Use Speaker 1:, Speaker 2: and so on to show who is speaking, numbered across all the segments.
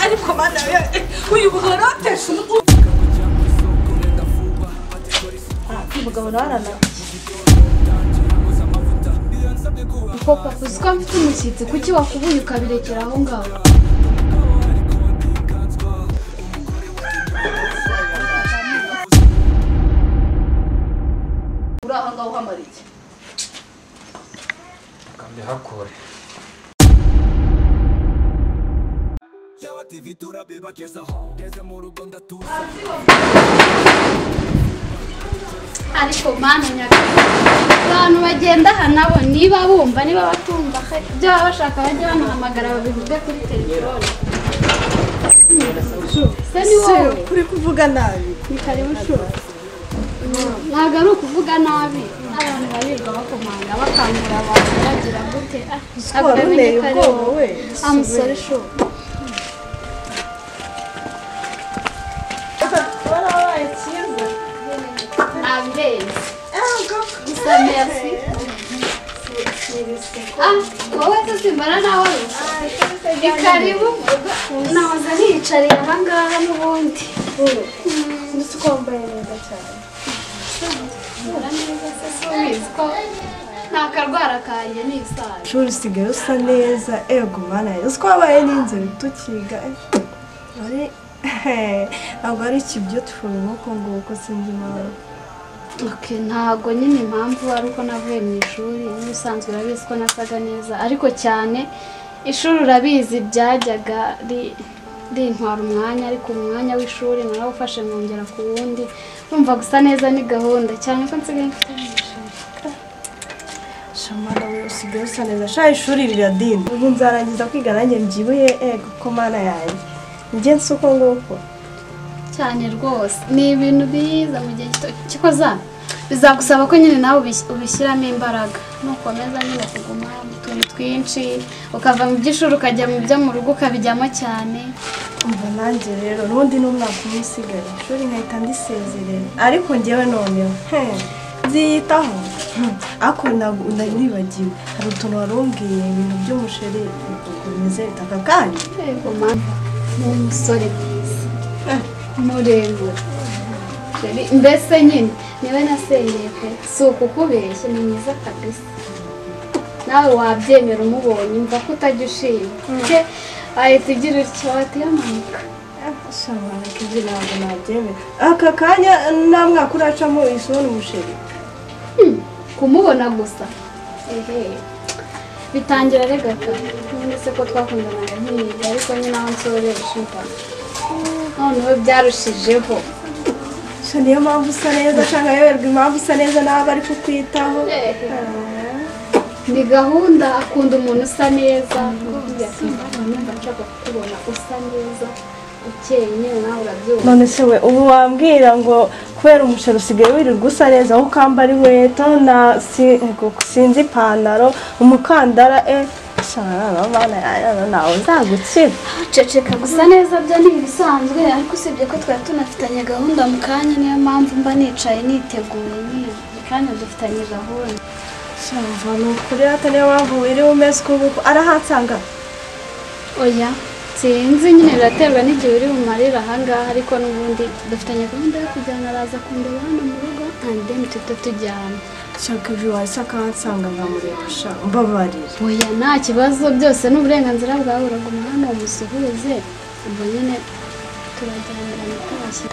Speaker 1: ariko mana uyu buharatesha umugabo narana
Speaker 2: papa usiko mfite umushyitsi kuki wakubuye ukabirekera aho ngaho
Speaker 1: uraha ngaho hamarike
Speaker 3: kandi hakore
Speaker 2: ariko mana nyagasani abantu bagenda aha nabo niba bumva niba batumva ibyo baba bashaka bajya banahamagara babivuge kuri telefone se ni wowe
Speaker 1: uri kuvuga nabi
Speaker 2: ni karibu shuri ntabwo ari ukuvuga nabi abantu barirwa bakomanga bakangura abantu bagira gute
Speaker 1: unteye ubwoba we
Speaker 2: amusore shuri
Speaker 1: warabaye cyiza
Speaker 2: nabirenze gusa merci wowe se simbara nawe ni karibu nahoze niyicariye aha ngaha n'ubundi
Speaker 1: ndetse uko wambaye neza cyane
Speaker 2: neza se subizi ko nta karwara kanjye ni isaha
Speaker 1: shuri usigaye usa neza ego mana uzi ko wabaye n'inzira tukiga ari ntabwo ari ikibyo tufura nk'uko nguko sinzi impamvu
Speaker 2: ntabwo nyine impamvu ari uko navuye mu ishuri n'ubusanzwe urabizi ko nasaga neza ariko cyane ishuri urabizi byajyaga rintwara umwanya ariko umwanya w'ishuri narawufashe nkongera ku wundi numva gusa neza ni gahunda cyane ko nsigaye mfite n'ishaka
Speaker 1: shamana we usigaye usa neza sha ishuri riradinda ubu nzarangiza kwiga nanjye mbyibuye ego ko mana yanjye njye nsi uko nguko
Speaker 2: cyane rwose ni ibintu biza mu gihe gito kikoza bizagusaba ko nyine nawe ubishyiramo imbaraga nukomeza nyine kuguma mu tuntu twinshi ukava mu by'ishuri ukajya mu byo mu rugo ukabijyamo cyane
Speaker 1: umva nanjye rero n'ubundi n'umwaka umwe usigaye ishuri nkahita ndisezerera ariko njyewe noneho nziyitaho ariko nibagiwe hari utuntu warumbwiye ibintu by'umusheri bimeze bitaka kandi
Speaker 2: yego mama ni umusore mwiza muremure mbese nyine niwe nasengeye pe si ukukubeshya ni mwiza kabisa nawe wabyemera umubonye mva ko utajya ushima ahita igira utyo wateye amanuka
Speaker 1: shamana kibyo ntabwo nabyemera aka kanya nta mwaka uracamo isubona umusheri
Speaker 2: kumubona gusa bitangira regaka none se ko twakundanaga nkiga ariko nyine aho nsoresha imva noneho byarushijeho
Speaker 1: niyo mpamvu usa neza cyangwa yoberwa impamvu usa neza nawe ari kukwitaho
Speaker 2: ni gahunda akunda umuntu usa neza numva nshaka kukubona usa neza ukeye nyine nawe urabyumva
Speaker 1: none se we ubu wambwira ngo kubera umusheri usigaye wirirwa usa neza aho ukambara inkweto sinzi ipantaro umukandara nawe uzagukira
Speaker 2: ceceka gusa neza byo ni ibisanzwe ariko usibye ko twari tunafitanye gahunda mu kanya niyo mpamvu mba nicaye niteguye nyine kandi dufitanye gahunda
Speaker 1: shamva ni ukuri hata niyo mpamvu wiriwe umeze uko arahansanga
Speaker 2: oya sinzi nyine biraterwa n'igihe uri bumarira ahangaha ariko n'ubundi dufitanye gahunda yo kujyana araza kundeba hano mu rugo kandi tuhita tujyana
Speaker 1: shaka ibyo wahise akahansanga nkamureba sha mbabarira
Speaker 2: oya nta kibazo byose n'uburenganzira bwawe uraguma hano umusuhuze ubwo nyine turajyanira mutashye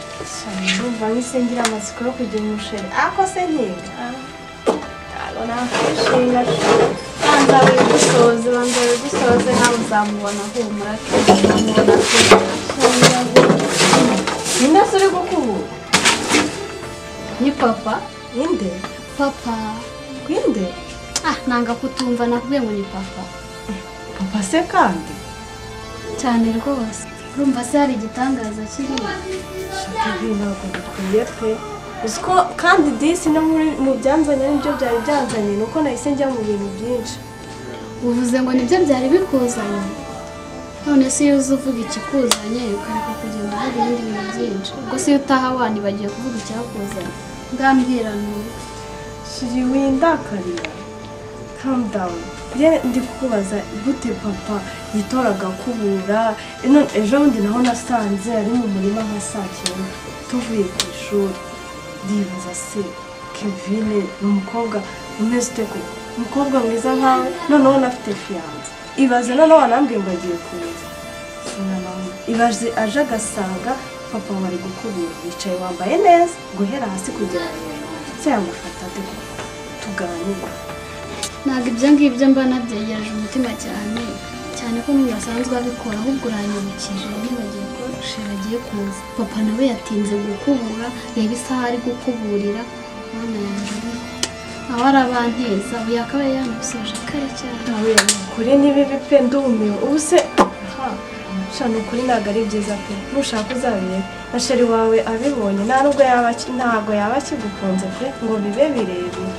Speaker 1: urumva nk'isengira amatsiko yo kugira umusheri ako se ntiga ntabwo nakwishinga
Speaker 2: banza wigusoze nawe uzamubona humura uzamubona
Speaker 1: ninde se uri gukubura
Speaker 2: ni papa
Speaker 1: ninde
Speaker 2: papa
Speaker 1: kwinde
Speaker 2: nanga kutumva nakubwiye ngo ni papa
Speaker 1: papa se kandi
Speaker 2: cyane rwose urumva se hari igitangaza kirimo
Speaker 1: shaka ibi ntabwo bikwiye pe uzi ko kandi disi no mu byanzanye nibyo byari byanzanye ni uko nahise njya mu bintu byinshi
Speaker 2: uvuze ngo nibyo byari bikuzanye none se iyo uzi uvuga ikikuzanye ukareka kugenda uvuga ibindi bintu byinshi ubwo se iyo utaha wanibagiwe kuvuga icyakuzanye ngambwira ntuye
Speaker 1: shiri windakarira calm down ndi kukubaza gute papa yitoraga kubura ejo bundi naho nasanze ari mu murima nka saa cyenda tuvuye ku ishuri ndibaza se Kevin ni umukobwa umeze ute koko umukobwa mwiza nkawe noneho nafite fiyanse ibaze noneho wanambwiye ngo agiye kuza ibaze aje agasanga papa wari gukubura wicaye wambaye neza guhera hasi kugera hejuru se yamufata ate tuganira
Speaker 2: ntabwo ibyo ngibyo mba nabyegereje umutima cyane cyane ko n'ubu asanzwe abikora ahubwo uranyibukije nibagiye ko shira agiye kuza papa nawe yatinze gukubura reba isaha ari gukuburira mwana yanjye nawe arabanteza ubu yakabaye yamusoje kare cyane
Speaker 1: nawe kuri n'ibibi pe ndumiwe ubu se shana ukuri ntabwo ari byiza pe nushaka uzabireba na sheri wawe abibonye ntabwo yaba akigukunze pe ngo bibe birebire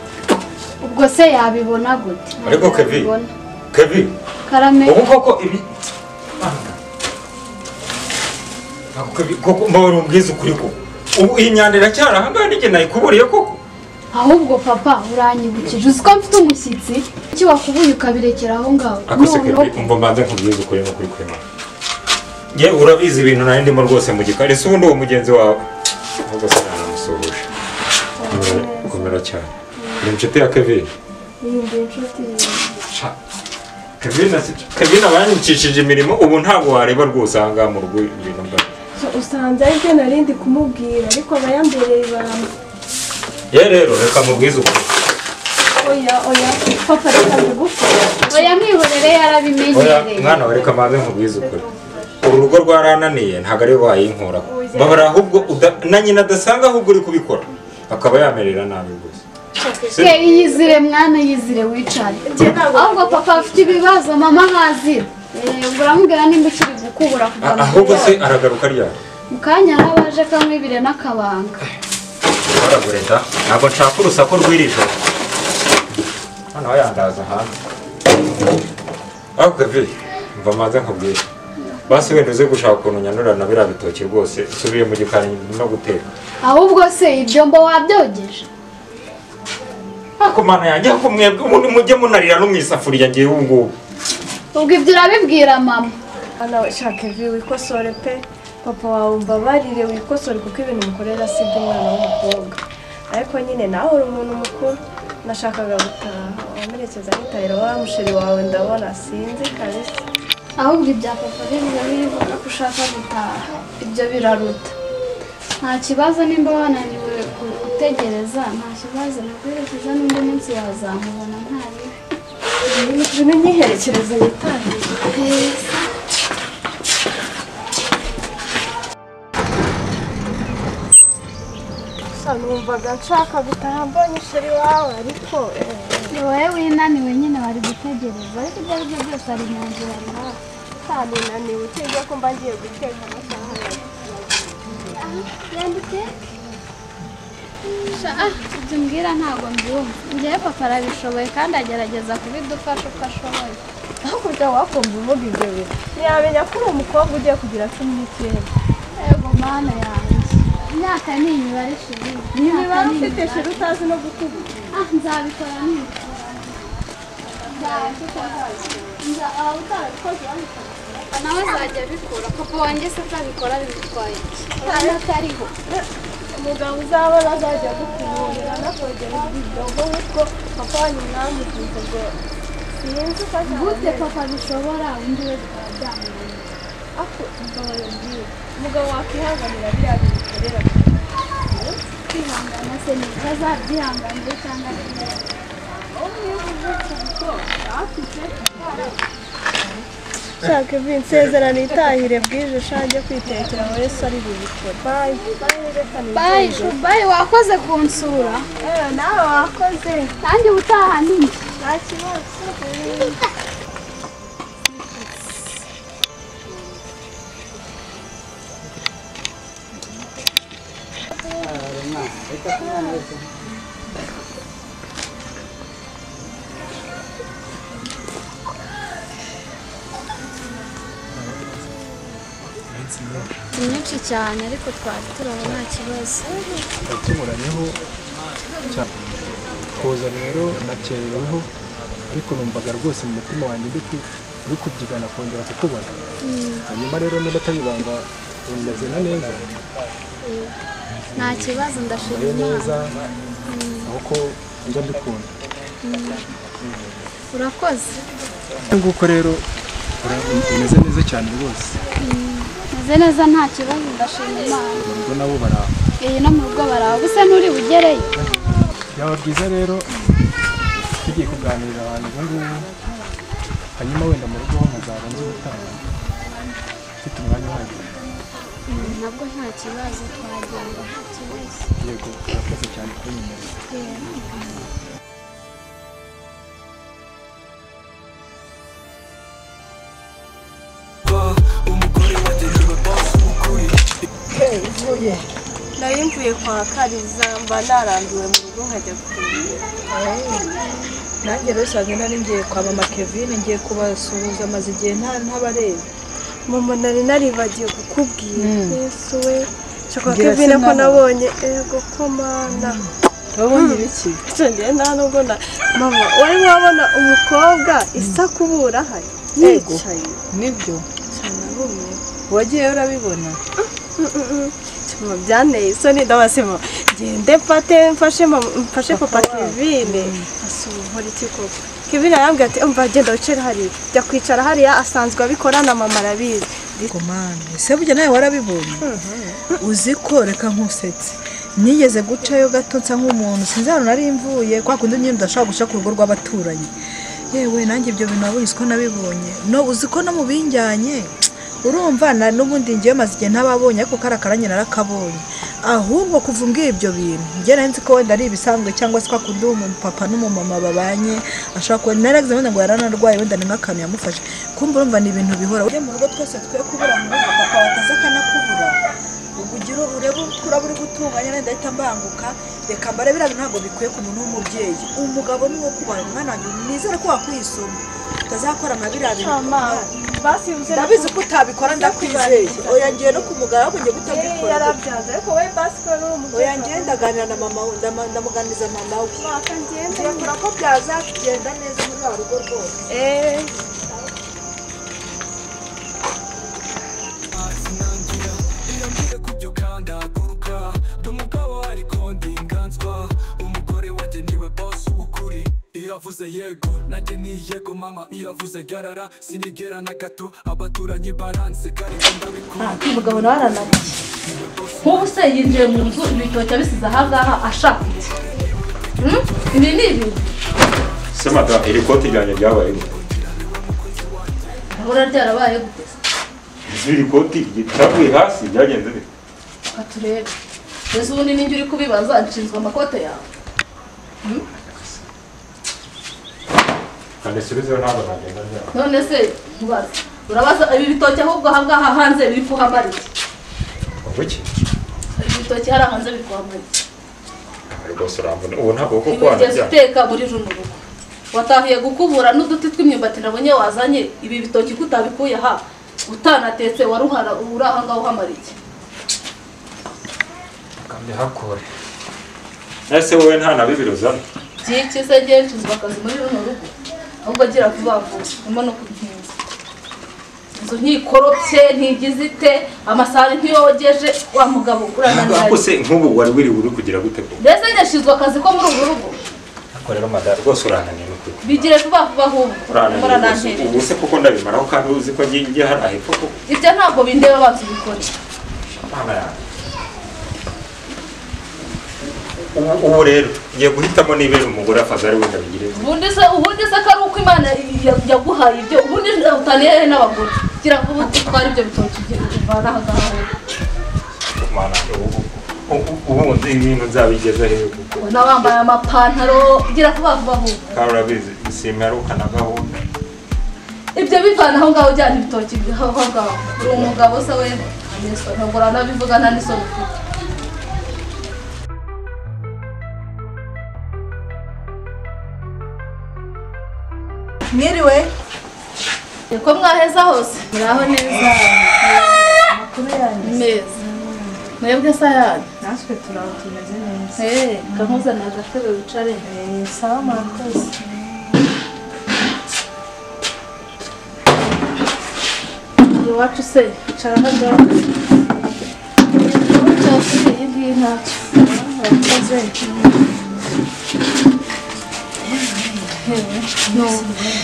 Speaker 2: ubwo se yabibona gute
Speaker 3: ariko Kevin
Speaker 2: karame
Speaker 3: ubu koko ibi koko mbabara umbwiza ukuri ko ubu iyi myanda iracyari ahangaha n'igihe nayikuburiye koko
Speaker 2: ahubwo papa uranyibukije uzi ko mfite umushyitsi icyo wakubuye ukabirekera aho ngaho
Speaker 3: akose Kevin umva mbanze nkubwiza ukuri no kuri kwema ye urabizi ibintu nari ndimo rwose mu gikari ese ubundi uwo mugenzi wawe ahubwo se nanamusuhuje komera cyane ni inshuti ya Kevin Kevin abanyicishije imirimo ubu ntabwo wareba rwose ahangaha mu rugo ibintu mba
Speaker 1: usanze aribyo narindi kumubwira ariko aba yambereye ibanga
Speaker 3: ye rero reka mubwize ukuri
Speaker 1: oya papa reka mbigufashe
Speaker 2: oya mwihorere yarabimenyereye
Speaker 3: mwana we reka maze nkubwize ukuri uru rugo rwarananiye ntabwo ari wayinkura babara ahubwo na nyina adasanga ahubwo uri kubikora akaba yamerera nabi rwose
Speaker 2: yizire mwana yizire wicare ahubwo papa afite ibibazo mama nkazira uramubwira nimba ukiri gukubura
Speaker 3: ahubwo se aragaruka ryari
Speaker 2: mu kanya abaje kamwibire n'akabanga
Speaker 3: baragureta ntabwo nshaka urusaku rw'irijo hano wayandaza hanze aho Kevin mva maze nkubwire basi wenda uze gushaka ukuntu nyanurana biriya bitoki rwose usubiye mu gikari no guteka
Speaker 2: ahubwo se ibyo mba wabyogeje
Speaker 3: ako mana yanjye ako mwebwe ubundi mujye munarira no mu isafuriya ngewe ubu ngubu
Speaker 2: ubwo ibyo urabibwira mama
Speaker 1: hano shaka Kevin wikosore pe papa wawe umbabarire wikosore kuko ibintu mukorera si iby'umwana w'umukobwa ariko nyine nawe uri umuntu mukuru nashakaga gutaha wamerekeza nkitahira wa musheri wawe ndabona sinzi kabisa
Speaker 2: ahubwo ibya papa rero bivuga ko ushaka gutaha ibyo biraruta nta kibazo nimba wananiwe gutegereza nta kibazo nakwerekeza n'undi munsi wazamubona nta bibi
Speaker 1: ibintu nyiherekereza yitahire numvaga nshaka gutaha mbonye isheri wawe ariko
Speaker 2: ni wowe winaniwe nyine wari gutegereza ariko ibyo ari byo byose ari mu nzira nawe
Speaker 1: cyane naniwe utebye ko mba ngiye guteka amasaha
Speaker 2: yenda uteke ibyo umbwira ntabwo mbyumva ngewe papa arabishoboye kandi agerageza kubidufasha uko ashoboye
Speaker 1: aho kujya wakumva uvuga ibyo bintu ntiyamenya ko uri umukobwa ugiye kugira 19
Speaker 2: yego mana yanjye imyaka ni imibare shiri
Speaker 1: imibare ufite shiri utazi no gukubura
Speaker 2: nzabikora nibikora nawe azajya abikora papa wanjye se azabikora bimutwaye urabona ko ariho
Speaker 1: umugabo uzabona azajya gukuburira anakogera ibidongo nk'uko papa wanyu mwamugize ngo sinzi uko
Speaker 2: gute papa bishobora undi we bikaba byamurenga
Speaker 1: ako umugabo yabwiye umugabo wakwihanganira biriya bintu ukorera
Speaker 2: kwihangana se ni azabyihanganire cyangwa
Speaker 1: shaka Kevin nsezerano itahire bwije shange kwitekera wese ari bubikora
Speaker 2: bayi wakoze kunsura
Speaker 1: nawe wakoze
Speaker 2: nanjye ubutaha ni
Speaker 1: nta kibazo
Speaker 2: ni nyinshi cyane ariko twari turabona nta kibazo
Speaker 4: tunyuranyeho cyane koza rero nakereweho ariko numvaga rwose mu mutima wanjye uri kubyigana kongera kukubona hanyuma rero niba atabibanga umeze neza
Speaker 2: nta kibazo ndashima
Speaker 4: neza ahubwo njya mbikunda
Speaker 2: urakoze
Speaker 4: nguko rero umeze neza cyane rwose
Speaker 2: meze neza nta kibazo ndashima Imana
Speaker 4: mu rugo nabo baraho
Speaker 2: no mu rugo baraho gusa nturi bugereyo
Speaker 4: byaba byiza rero tugiye kuganirira abantu ubu ngubu hanyuma wenda mu rugo nkazaba nzi gutaha mfite umwanya uhagije
Speaker 2: nabwo nta kibazo twagenda nta kibazo
Speaker 4: yego urakoze cyane kunyemerera
Speaker 1: nari mvuye kwa Kariza mba narambiwe mu rugo nkajya kugira
Speaker 5: nanjye rero usanga nari ngiye kwa mama Kevin ngiye kubasuhuza amaze igihe ntabareba
Speaker 1: mama nari naribagiye kukubwira yesu we kwa Kevin ko nabonye ego ko mana
Speaker 5: wabonye ibiki
Speaker 1: ngiye nta nubwo mama wari wabona umukobwa isa kubura hari yicaye
Speaker 5: nibyo
Speaker 1: cyane abumye
Speaker 5: wagiye urabibona
Speaker 1: byanteye isoni ndabasema ngende mfashe papa Kevin asuhora iki koko Kevin arambwira ati umva genda wicare hariya jya kwicara hariya asanzwe abikora na mama arabizi
Speaker 5: komane ese burya nawe warabibonye uzi ko reka nkusetse nigeze gucayo gato nsa nk'umuntu sinzi ahantu nari mvuye kwa kundi nyine udashobora guca ku rugo rw'abaturanyi yewe nanjye ibyo bintu nabonye ko nabibonye no uzi ko no mu binjyanye urumva na n'ubundi ngiye maze igihe ntababonye ariko karakaranye narakabonye ahubwo kuva umbwiye ibyo bintu njye nzi ko wenda ari ibisanzwe cyangwa se kwa kundi umupapa n'umumama babanye ashaka ko narageze wenda ngo yaranarwaye wenda ni nk'akantu yamufashe kumva urumva ni ibintu bihora ujye mu rugo twese twe kubura mu rugo papa wataza akanakubura ugira urebe kuraba uri gutunganya nenda ahita mbanguka reka mbare biriya ntabwo bikwiye ku muntu w'umubyeyi umugabo ni wo kubaye umwana wanjye nizere ko wakwisoma utazakora amabiriya bintu ndabizi ko utabikora ndakwizeye oya ngiye no kumugara ko ngiye gutabikora
Speaker 1: yarabyanze ariko we basi ko ari umugabo
Speaker 5: oya ngiye ndaganira na mama we ndamuganiriza mama we ndakora ko byazagenda neza muri wa rugo rwose
Speaker 6: iravuze yego nanjye ni yego mama iravuze garara sinigera na gato abaturanyi baranse kandi ndabikora
Speaker 7: umugabo nawe arananiye nk'ubu se yinjiye mu nzu ibitoki abisize ahangaha ashaka iki ibi ni ibintu
Speaker 3: se mata iri koti ryanjye ryabaye gute
Speaker 7: ahora ryarabaye gute
Speaker 3: iri koti ritaguye hasi byagenze bite
Speaker 7: katurebe ese ubundi ninjye uri kubibaza nshinzwe amakote yawe none se ntubaze urabaza ibi bitoki ahubwo ahangaha hanze biri kuhamara iki ibi bitoki hari hanze biri kuhamara iki
Speaker 3: rwose urambona ubu ntabwo kuko
Speaker 7: ibigezi uteka muri runo rugo watahiye gukubura n'uduti tw'imyumbati nabonye wazanye ibi bitoki kutabikuye aha utanatetse waruhara uri ahangaha uhamara iki
Speaker 3: kandi hakore ese wowe nta na bibiri uzana
Speaker 7: byinshi se ngiye nshinzwe akazi muri runo rugo ahubwo agira vuba vuba urimo no kubihinza inzu ntikoropye ntigize ite amasahani ntiyogeje wa mugabo urananira
Speaker 3: ntabwo se nk'ubu wari uri kugira gute ko
Speaker 7: mbese ngashinzwe akazi ko muri uru rugo
Speaker 3: ariko rero madara rwose urananiye n'ukuri
Speaker 7: bigire vuba vuba ahubwo
Speaker 3: urananiye ubu se kuko ndabimaraho kandi uzi ko ngiye hari ahepfo koko
Speaker 7: ibyo ntabwo bindeba banza ubikore
Speaker 3: ubu rero ngiye guhitamo niba umugore afaza ari wenda bigire
Speaker 7: ubundi se ko ari uko imana yaguhaye ibyo ubundi utaniye n'abagore gira ngo utware ibyo bitoki uvana aha ngaha
Speaker 3: ubundi ibintu nzabigeza hejuru
Speaker 7: ubona wambaye amapantaro gira vuba vuba ahubwo
Speaker 3: kandi urabizi simperuka na gahunda
Speaker 2: ibyo bivana aho ngaho ujyana ibitoki aho ngaho uri umugabo se we ntabwo uranabivuga nta n'isoni ufite.
Speaker 5: Mwiriwe
Speaker 2: Ko mwaheza hose
Speaker 1: muraho neza
Speaker 5: amakuru yanyu
Speaker 2: meza mwebwe se yanyu
Speaker 5: natwe turaho tumeze neza
Speaker 2: kamuzana agatebe wicare
Speaker 5: sawa murakoze
Speaker 7: iwacu se icara hano cyose iyi ngiyi ntacyo urakoze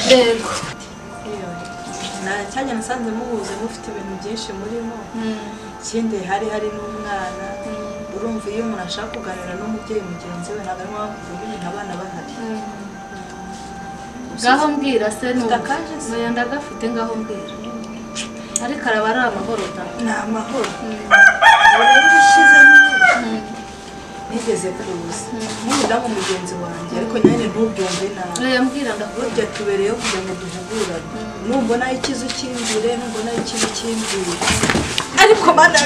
Speaker 7: yego
Speaker 5: cyane nasanze muhuze mufite ibintu byinshi murimo ikindi hari n'umwana urumva iyo umuntu ashaka kuganira n'umubyeyi mugenzi we ntabwo arimo kuvuga ibintu abana bahari
Speaker 7: ngaho mbwira se n'ubu ndagafite ngaho mbwira ariko araba ari amahoro da
Speaker 5: ni amahoro rero ushize nigeze kuza n'umudamu mugenzi wanjye ariko nyine ntubyumve nabi
Speaker 7: yambwira
Speaker 5: burya tubereyeho kugira ngo duhugurane numbona ikiza ukimbwire numbona ikiza ukimbwire ariko mana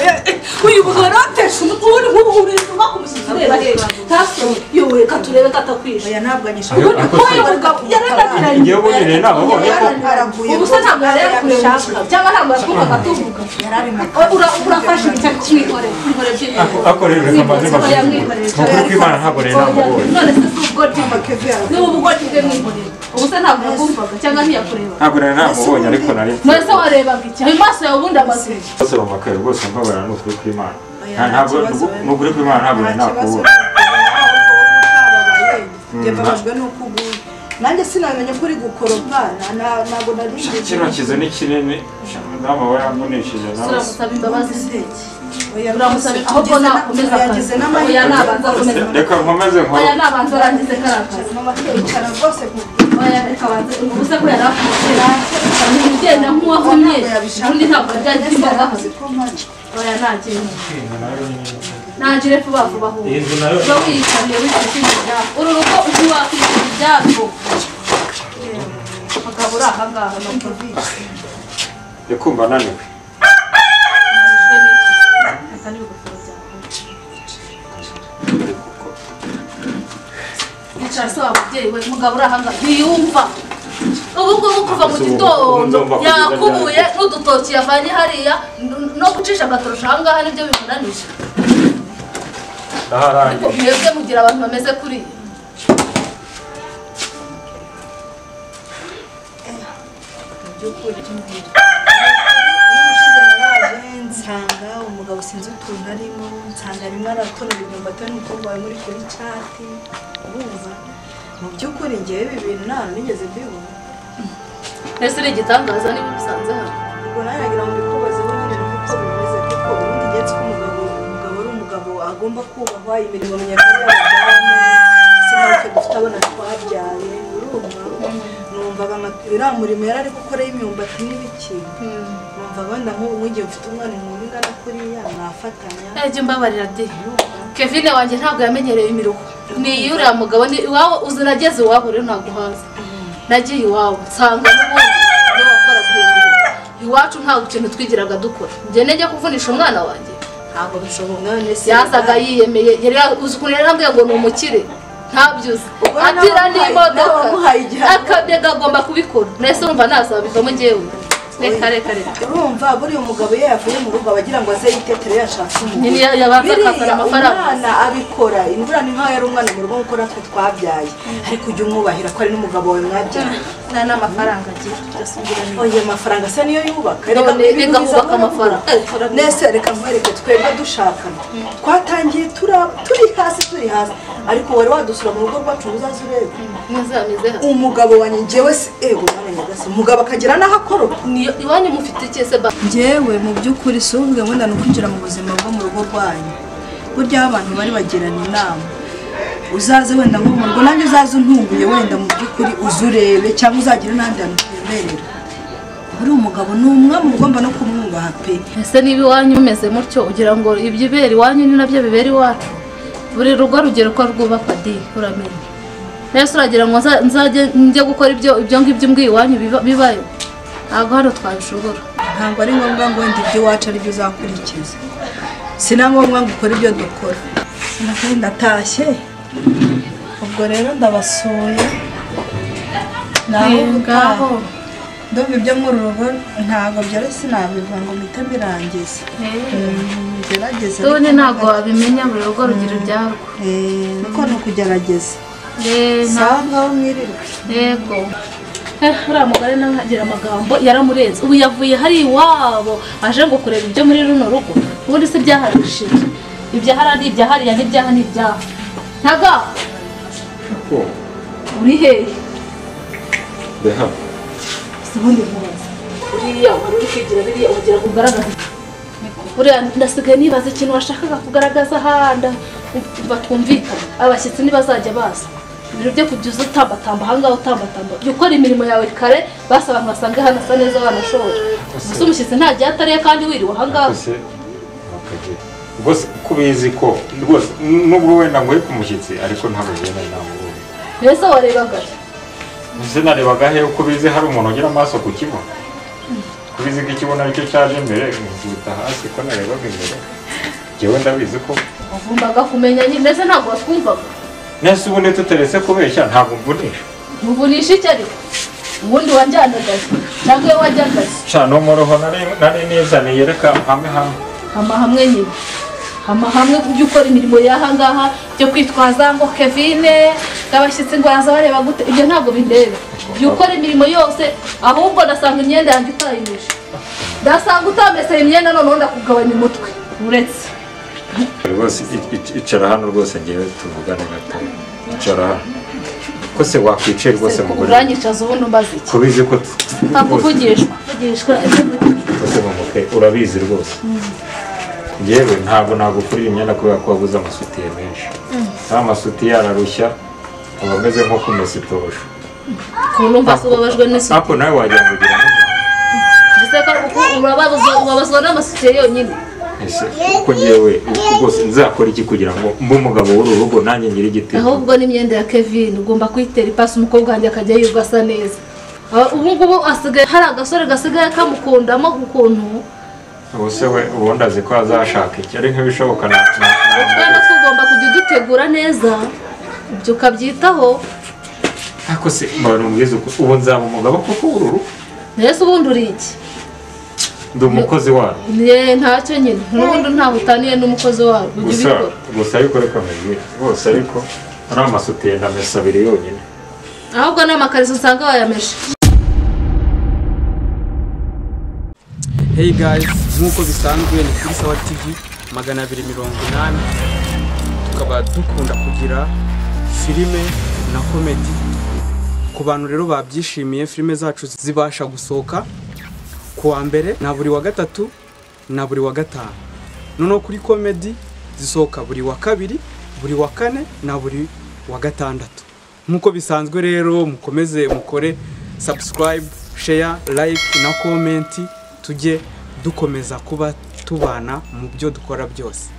Speaker 5: uyu buhoratesha uri nk'ubuhuriza uba kumusiza ureba reba taso yowe katurebe katakwisha oya ntabwo anyisha yaranagiranye
Speaker 3: ngiye ubonere naho
Speaker 7: ubu se ntabwo yareba kureba cyangwa ntabwo yakumva katuvuga urafashe icyari kimwihore
Speaker 3: akorera kamaze bakuru kw'Imana ntabwo rero namubonye
Speaker 7: none se ubwo ry'amakeve yawe ni ubwo bwe mwihorera ubu se ntabwo yakumvaga cyangwa ntiyakureba
Speaker 3: ntabwo rero namubonye ariko nari
Speaker 7: mwese warebaga iki ayo maso yawe ubundi amaze
Speaker 3: bose bamakaye rwose mbabara n'ukuri kw'Imana ntabwo n'ukuri kw'Imana ntabwo nari nakubona
Speaker 5: yababajwe n'uko uguye nanjye sinamenye ko uri gukoropa ntabwo nari
Speaker 3: kino kizo ni kinini madamu we yambonishije nawe
Speaker 7: uramusaba imbabazi se uramusaba ahubwo nakomeza akazi oya nabanza akomeza
Speaker 3: reka nkomeze nkora
Speaker 7: oya nabanza arangize karakazi
Speaker 5: icara rwose
Speaker 7: oya reka banze ubuse ko yarakubwira ugenda nk'uwahumye ubundi ntabwo byagiye imbabaho oya nagenda nagire vuba vuba aho uba wiyicariye wifashishije ibyabo uru rugo uzi wakwishyura ibyabo abagabo uri aha ngaha
Speaker 3: ndikumva naniwe
Speaker 7: yicara se wa mubyeyi we mugabo uri aha ngaha ntiyumva ubu ngubu kuva mu gitondo yakubuye n'udutoki yavanye hariya no gucisha agatorosha aha ngaha nibyo bimunanije ariko mwebwe mugira abantu bameze kuri
Speaker 5: by'ukuri ushize naraje nsanga umugabo sinzi utuntu arimo nsanga rimwe aratonera imyumbati n'umukobwa wawe muri kuri cati urumva mu by'ukuri ngewe ibi bintu ntabwo nigeze mbibona
Speaker 7: ese uri igitangaza niba ubisanze hano
Speaker 5: ubwo nawe nagira ngo mbikubaze bo nyine nuko bimeze kuko ubundi ngenzi ko umugabo ari umugabo agomba kubahwa imirimo nyakuri y'abadamu sinabyo dufite abana twabyaye urumva numvaga iriya murimo yari ari gukoraho imyumbati n'ibiki numvaga wenda nk'igihe ufite umwana umuntu ungana kuriya mwafatanya
Speaker 7: jya umbabarira de Kevin wanjye ntabwo yamenyereye imiruho ni uriya mugabo ni iwawe uzi nageze iwabo rero ntabwo uhaza nagiye iwawe nsanga n'ubundi niyo wakora guhindura iwacu ntabwo ikintu twigiraga dukora njye nejya kuvunisha umwana wanjye ntabwo bishoboka yazaga yiyemeye uzi ukuntu yari ambwiye ngo ni umukire ntabyuze atira n'imodoka akabega agomba kubikora nese urumva nazabivamo njyewe reka
Speaker 5: urumva buriya umugabo iyo yavuye mu rugo abagira ngo aze yitetere yashatse
Speaker 7: nyine yabanza akazana amafaranga
Speaker 5: umwana abikora imvura ni nkaho yari umwana mu rugo nk'uko natwe twabyaye ariko ujya umwubahira ko ari n'umugabo wawe mwabyara
Speaker 7: nta n'amafaranga agira turasubira neza
Speaker 5: oya amafaranga se niyo yubaka
Speaker 7: reka hubaka amafaranga
Speaker 5: nese reka nkwereke twebwe dushakana twatangiye turi hasi ariko wari wadusura mu rugo rwacu uzaze urebe umugabo wanjye njyewe se umugabo akagera n'aho akoropa
Speaker 7: iwanyu mufite ikese ba
Speaker 5: njyewe mu by'ukuri si uvuge ngo ndano kwinjira mu buzima bwo mu rugo rwanyu burya abantu bari bagirana inama uzaze wenda nko mu rugo nanjye uzaze untunguye wenda mu by'ukuri uzurebe cyangwa uzagira n'ahandi hantu twemerera uri umugabo ni umwe mu ugomba no kumwubaha pe
Speaker 7: ese niba iwanyu umeze mutyo ugira ngo ibyo ibera iwanyu ni nabyo bibera iwacu buri rugo rugero uko rwubakwa di uramenya nese uragira ngo nzajye njye gukora ibyo ngibyo mbwiye iwanyu bibayo ntabwo hano twabishobora
Speaker 5: ntabwo ari ngombwa ngo wenda ibyo iwacu ari byo uzakurikiza si na ngombwa ngo ukore ibyo dukora ndatashye ubwo rero ndabasuye naho ngaho ndumva ibyo muri urugo ntabwo byari sinabiva ngo mpite mbirangiza ngerageza
Speaker 7: ubundi ntabwo wabimenya buri rugo rugira ibyarwo
Speaker 5: niko ni ukugerageza sawa ngaho mwirirwe
Speaker 7: yego uriya mugore nawe agira amagambo yaramurenze ubu yavuye hari iwabo aje ngo kureba ibyo muri runo rugo ubundi se byaharishije ibyahara ari ibyahariya n'ibyaha n'ibyaha ntaga uri hehe
Speaker 3: Deha
Speaker 7: ubundi mubaza uriya wari uri kwigira biriya ugira kugaragaza uriya ndasigaye nibaza ikintu washakaga kugaragaza ahandi batumvikana abashyitsi ntibazajya baza ibintu byo kujya utambatamba ahangaha utambatamba jya ukora imirimo yawe kare basa abantu basanga hano asa neza banashoje gusa umushyitsi ntagiye atariye kandi wiriwe ahangaha
Speaker 3: rwose kubizi ko rwose nubwo wenda ngo ku mushyitsi ariko ntabwo bigenda inama ubundi
Speaker 7: mbese warebaga
Speaker 3: ese narebaga he uko bizi hari umuntu ugira amaso ku kibuno kubizi ko ikibuno aricyo cyaje mbere nkiguta hasi ko narebaga imbere njyewe ndabizi ko
Speaker 7: wavumbaga kumenya ndetse ntabwo watwumvaga
Speaker 3: nese ubundi tutaretse kubeshya ntabwo mvunisha
Speaker 7: muvunisha iki ariko ubundi wanjyanagaze cyangwa iyo wajyagaze
Speaker 3: cyane umuroho nari nizaniye reka hamwe
Speaker 7: hamwe nyine hamwe ujya ukora imirimo y'ahangaha byo kwitwaza ngo Kevine abashyitsi ngo yaza bareba gute ibyo ntabwo bindeba jya ukora imirimo yose ahubwo ndasanga imyenda yanjye utayimisha ndasanga utameseye imyenda noneho ndakugabanya umutwe uretse
Speaker 3: rwose icara hano rwose ngewe tuvugane gato icara hano ko se wakwicaye rwose mugore
Speaker 7: uranyicaza ubundi umbaza iki
Speaker 3: kubizi ko
Speaker 7: vugishwa
Speaker 3: rwose mumuke urabizi rwose ngewe ntabwo nagufurira imyenda kubera ko wabuze amasutiye menshi nta masutiye ararushya aba ameze nko kumesa itosho
Speaker 7: numva se ubabajwe n'isuku
Speaker 3: ariko nawe wagira ngo ugira
Speaker 7: ubabazwa n'amasutiye yonyine
Speaker 3: ese kuko ngewe rwose nzakora iki kugira ngo mbe umugabo w'uru rugo nanjye ngire igitego
Speaker 7: ahubwo n'imyenda ya Kevin ugomba kuyitera ipasi umukobwa wanjye akajya yirirwa asa neza ubu ngubu asigaye hari agasore gasigaye kamukundamo ukuntu
Speaker 3: ubuse we ubundi azi ko azashaka iki ari nk'ibishoboka
Speaker 7: twebwe tugomba kujya udutegura neza ibyo ukabyitaho
Speaker 3: ariko se mbona umubwiza ubu nzaba umugabo kuko w'uru
Speaker 7: mbese ubundi uri iki
Speaker 3: ndi umukozi wabo
Speaker 7: ntacyo nyine n'ubundi ntaho utaniye n'umukozi wabo
Speaker 3: gusa ariko reka mbibwire rwose ariko ari amasutiye ndamesa abiri yonyine
Speaker 7: ahubwo n'amakariso usanga wayameshe
Speaker 4: Hey guys, nk'uko bisanzwe ni kuri Sawa TV 280, tukaba dukunda kugira filime na komedi. Ku bantu rero babyishimiye filime zacu zibasha gusohoka kuwa mbere na buri wa gatatu na buri wa gatanu. Noneho kuri komedi zisohoka buri wa kabiri, buri wa kane na buri wa gatandatu. Nk'uko bisanzwe rero mukomeze mukore subscribe, share, like na comment tujye dukomeza kuba tubana mu byo dukora byose.